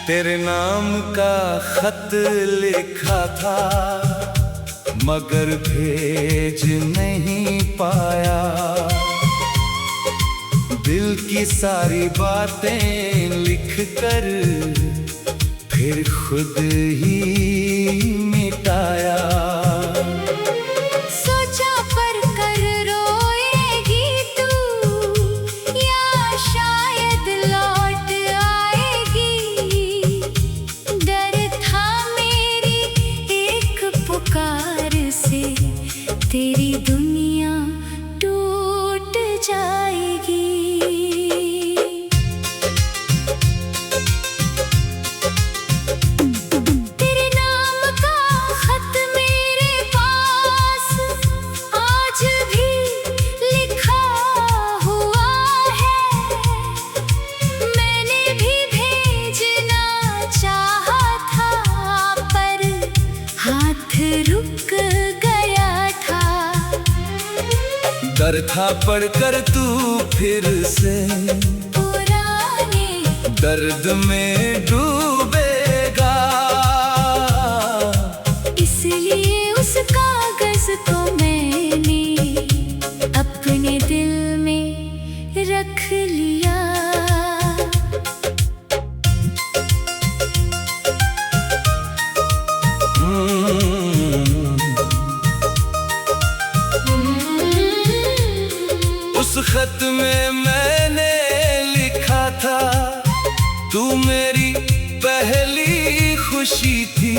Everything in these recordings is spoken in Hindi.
तेरे नाम का खत लिखा था मगर भेज नहीं पाया। दिल की सारी बातें लिख कर फिर खुद ही मिटाया। सोचा पर कर रोएगी तू या शायद लौट आएगी। डर था मेरी एक पुकार से तेरी दुनिया टूट जाएगी। रुक गया था। डर था पढ़कर तू फिर से पुराने दर्द में डूबेगा। इसलिए उस कागज को मैंने अपने दिल में रख लिया। उस खत में मैंने लिखा था तू मेरी पहली खुशी थी।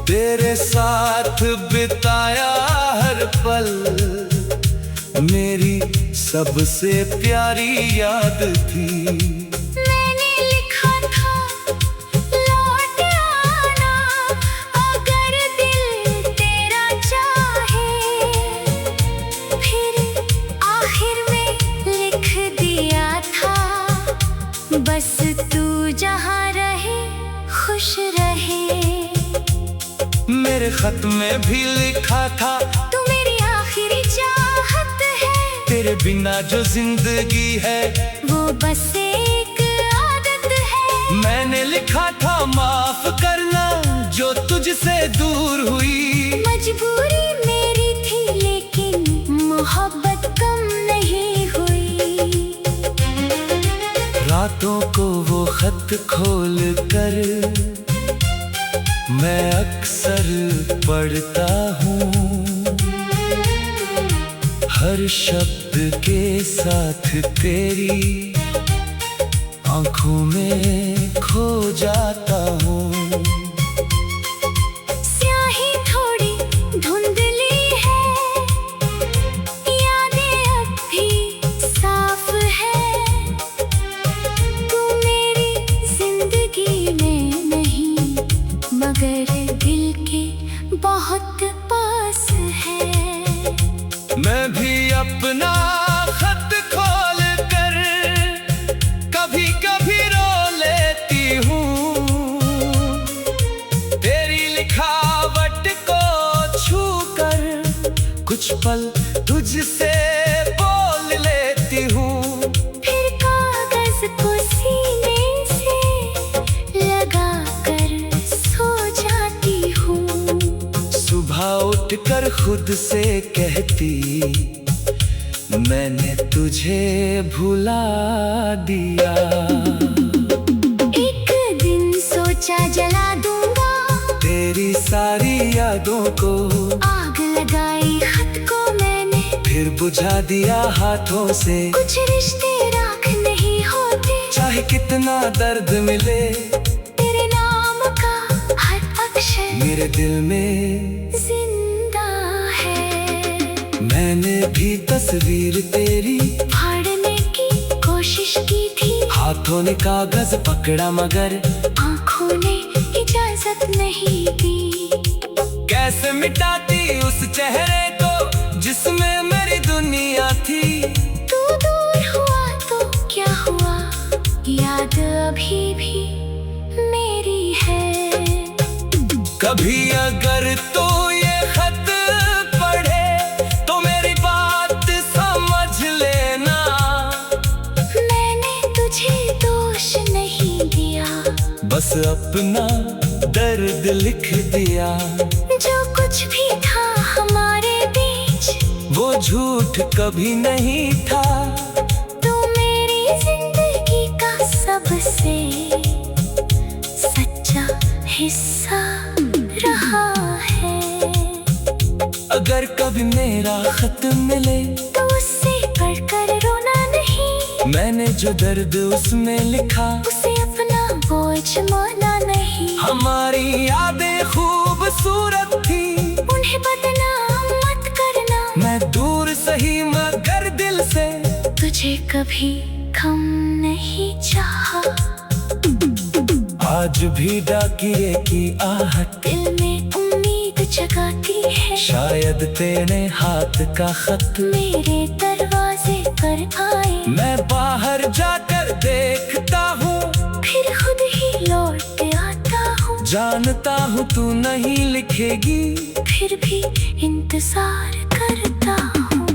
तेरे साथ बिताया हर पल मेरी सबसे प्यारी याद थी। मैंने लिखा था लौट आना अगर दिल तेरा चाहे। फिर आखिर में लिख दिया था बस तू जहाँ रहे खुश रहे। मेरे खत में भी लिखा था तू मेरी आखिरी चाहत है। तेरे बिना जो जिंदगी है वो बस एक आदत है। मैंने लिखा था माफ करना जो तुझसे दूर हुई। मजबूरी मेरी थी लेकिन मोहब्बत कम नहीं हुई। रातों को वो खत खोल कर मैं अक्सर पढ़ता हूँ। हर शब्द के साथ तेरी आंखों में खो जाता हूँ। स्याही थोड़ी धुंधली है यादें अब भी साफ है। तू मेरी जिंदगी में नहीं मगर दिल के बहुत पास है। मैं भी अपना खत खोल कर कभी कभी रो लेती हूँ। तेरी लिखावट को छू कर कुछ पल तुझसे बोल लेती हूँ। फिर कागज को सीने से लगा कर सो जाती हूँ। सुबह उठकर खुद से कहती मैंने तुझे भुला दिया। एक दिन सोचा जला दूंगा तेरी सारी यादों को। आग लगाई खत को मैंने फिर बुझा दिया हाथों से। कुछ रिश्ते राख नहीं होते चाहे कितना दर्द मिले। तेरे नाम का हर अक्षर मेरे दिल में जिंदा है। मैंने भी तस्वीर तेरी फाड़ने की कोशिश की थी। हाथों ने कागज पकड़ा मगर आंखों ने इजाजत नहीं दी। कैसे मिटाती उस चेहरे को जिसमें मेरी दुनिया थी। तू दूर हुआ तो क्या हुआ याद अभी भी मेरी है। कभी अगर तो ये खत पढ़े तो मेरी बात समझ लेना। मैंने तुझे दोष नहीं दिया। अपना दर्द लिख दिया। जो कुछ भी था हमारे बीच वो झूठ कभी नहीं था। तू मेरी जिंदगी का सबसे सच्चा हिस्सा रहा है। अगर कभी मेरा खत मिले तो उससे पढ़कर रोना नहीं। मैंने जो दर्द उसमें लिखा उसे अपना बोझ माना नहीं। हमारी यादें खूबसूरत थी, उन्हें बदनाम मत करना। मैं दूर सही मगर दिल से तुझे कभी कम नहीं चाहा। आज भी डाकिए की आहट दिल में उम्मीद जगाती है। शायद तेरे हाथ का खत मेरे दरवाजे पर आए। मैं बाहर जाकर देखता हूँ, फिर खुद ही लौट आता हूँ। जानता हूँ तू नहीं लिखेगी, फिर भी इंतजार करता हूँ।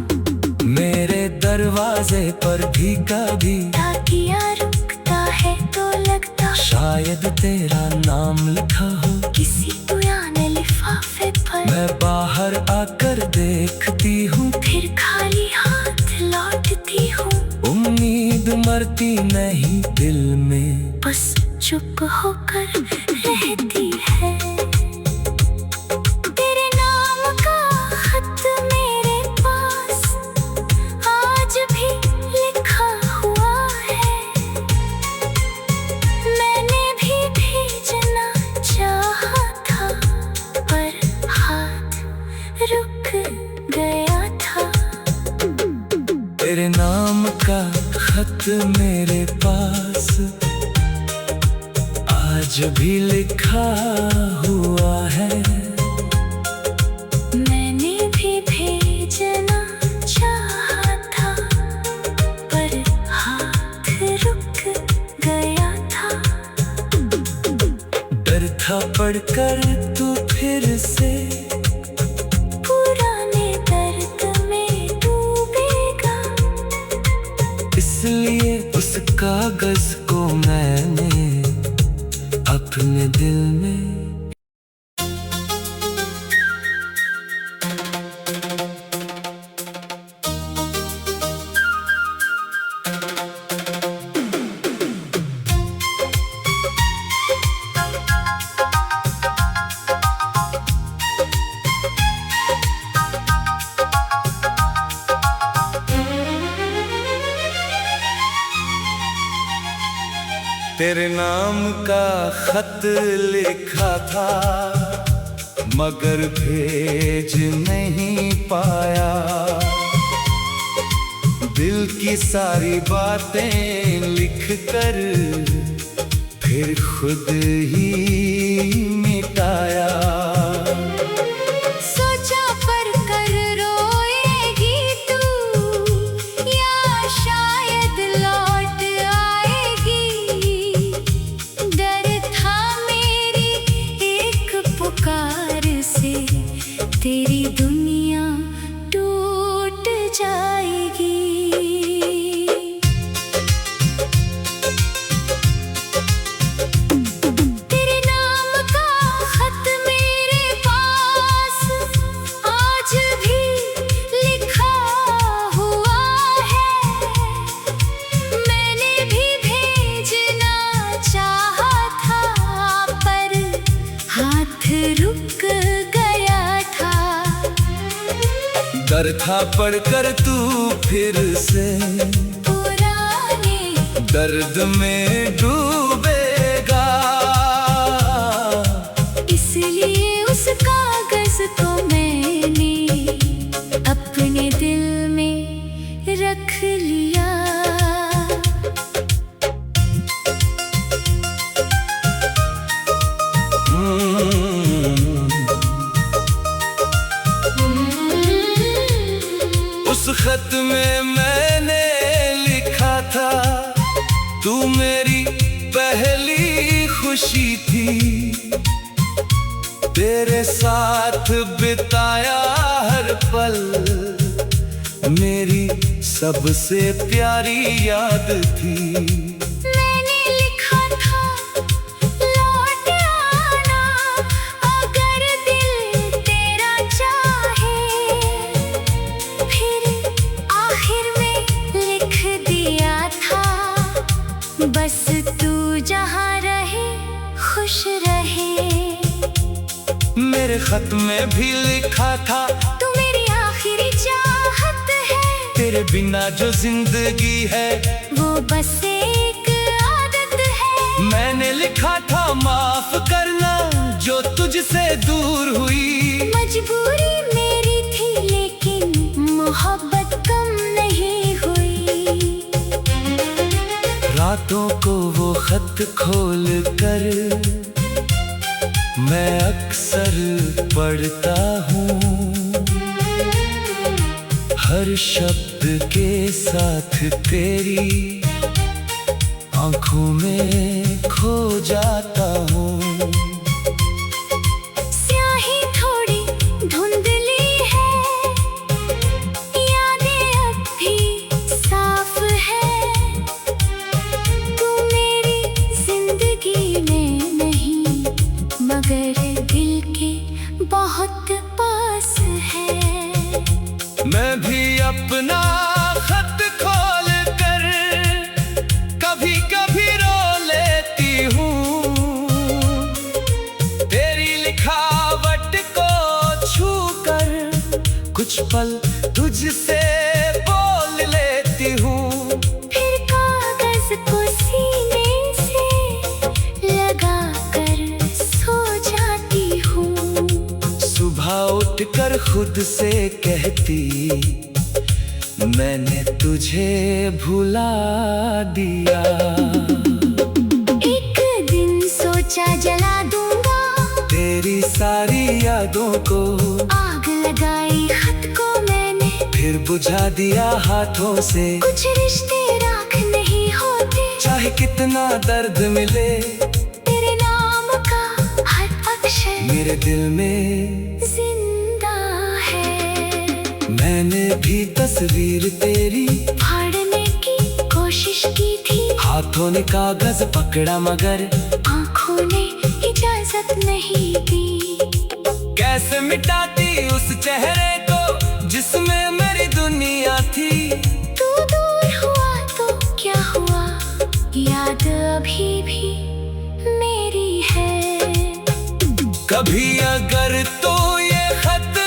मेरे दरवाजे पर भी कभी डाकिया रुकता है तो लगता शायद तेरा नाम लिखा हो किसी पुराने लिफाफे पर। मैं बाहर आकर देखती हूँ, फिर खाली हाथ लौटती हूँ। उम्मीद मरती नहीं दिल में, बस चुप होकर रहती है। तेरे नाम का खत मेरे पास आज भी लिखा हुआ है। मैंने भी भेजना चाहा था पर हाथ रुक गया था। तेरे नाम का खत मेरे पास आज भी लिखा हुआ है। मैंने भी भेजना चाहा था पर हाथ रुक गया था। डर था पढ़कर तू फिर से पुराने दर्द में डूबेगा। इसलिए उस कागज को मैंने अपने दिल में तेरे नाम का खत लिखा था मगर भेज नहीं पाया। दिल की सारी बातें लिख कर फिर खुद ही मिटाया। सोचा पर कर रोएगी तू या शायद लौट आएगी। डर था मेरी एक पुकार से तेरी दुनिया टूट जाएगी। तेरे नाम का खत मेरे पास आज भी लिखा हुआ है। मैंने भी भेजना चाहा था पर हाथ रुक गया था। डर था पढ़कर तू फिर से पुराने दर्द में डूबेगा। इसलिए उस कागज को मैंने अपने दिल में रख लिया। उस खत में मैंने लिखा था तू मेरी पहली खुशी थी। तेरे साथ बिताया हर पल मेरी सबसे प्यारी याद थी। मैंने लिखा था मेरे खत में भी लिखा था तू मेरी आखिरी चाहत है। तेरे बिना जो जिंदगी है वो बस एक आदत है। मैंने लिखा था माफ करना जो तुझसे दूर हुई। मजबूरी मेरी थी लेकिन मोहब्बत कम नहीं हुई। रातों को वो खत खोल कर मैं अक्सर पढ़ता हूँ। हर शब्द के साथ तेरी आंखों में खो जाता हूँ। स्याही थोड़ी धुंधली है, यादें अब भी साफ है। तू मेरी जिंदगी में नहीं मगर दिल के बहुत पास है। मैं भी अपना खत खोल कर कभी कभी रो लेती हूँ। तेरी लिखावट को छू कर कुछ पल तुझसे बोल लेती हूँ। फिर कागज को सीने से लगा कर सो जाती हूँ। सुबह उठकर खुद से कहती मैंने तुझे भुला दिया। एक दिन सोचा जला दूंगा तेरी सारी यादों को। आग लगाई खत को मैंने, फिर बुझा दिया हाथों से। कुछ रिश्ते राख नहीं होते, चाहे कितना दर्द मिले। तेरे नाम का हर अक्षर मेरे दिल में जिंदा है। मैंने भी तस्वीर तेरी फाड़ने की कोशिश की थी। हाथों ने कागज पकड़ा मगर आंखों ने इजाजत नहीं दी। कैसे मिटाती उस चेहरे को जिसमें मेरी दुनिया थी। तू दूर हुआ तो क्या हुआ, याद अभी भी मेरी है। कभी अगर तो ये खत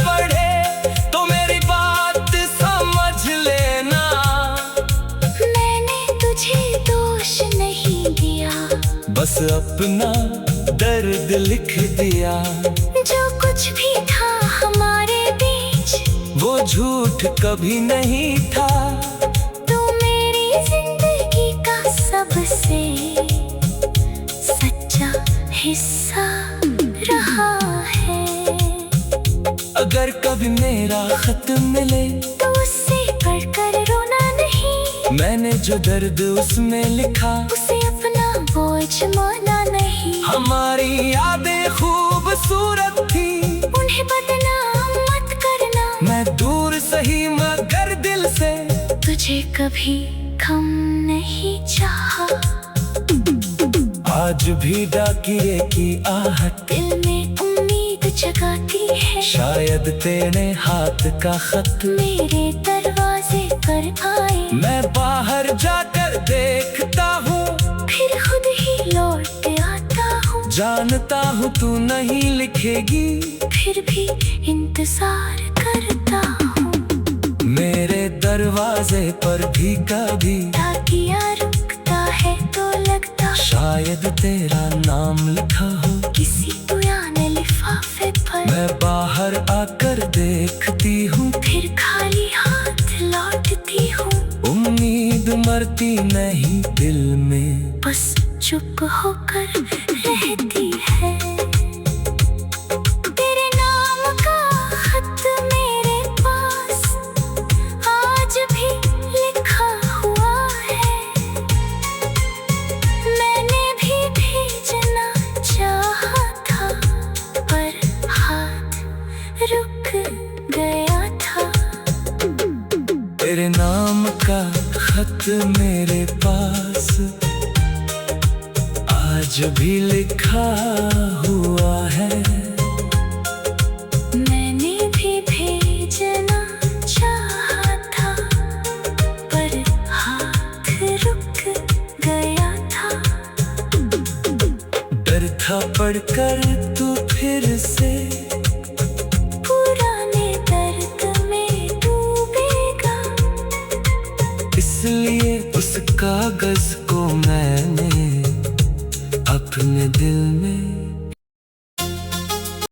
पढ़े तो मेरी बात समझ लेना। मैंने तुझे दोष नहीं दिया, बस अपना दर्द लिख दिया। जो कुछ भी था हमारे बीच वो झूठ कभी नहीं था। तू मेरी जिंदगी का सबसे सच्चा हिस्सा रहा है। अगर कभी मेरा खत मिले तो उससे पढ़कर रोना नहीं। मैंने जो दर्द उसमें लिखा उसे अपना बोझ माना नहीं। हमारी यादें खूबसूरत थी, उन्हें बदनाम मत करना। मैं दूर सही मगर दिल से तुझे कभी कम नहीं चाहा। आज भी डाकिए की आहट दिल में उम्मीद जगाती है। शायद तेरे हाथ का खत मेरे दरवाजे पर आए, मैं बाहर जाकर देखता हूँ। फिर खुद ही लौट आता हूँ। जानता हूँ तू नहीं लिखेगी, फिर भी इंतजार करता हूँ। मेरे दरवाजे पर भी कभी डाकिया रुकता है तो लगता शायद तेरा नाम लिखा हो किसी पुराने लिफाफे पर। मैं बाहर आकर देखती हूँ, फिर खाली हाथ लौटती हूँ। उम्मीद मरती नहीं दिल में, बस चुप होकर रहती है। तेरे नाम का खत मेरे पास आज भी लिखा हुआ है। मैंने भी भेजना चाहा था पर हाथ रुक गया था। तेरे नाम का खत मेरे पास आज भी लिखा हुआ है। मैंने भी भेजना चाहा था पर हाथ रुक गया था। डर था पढ़कर तू फिर से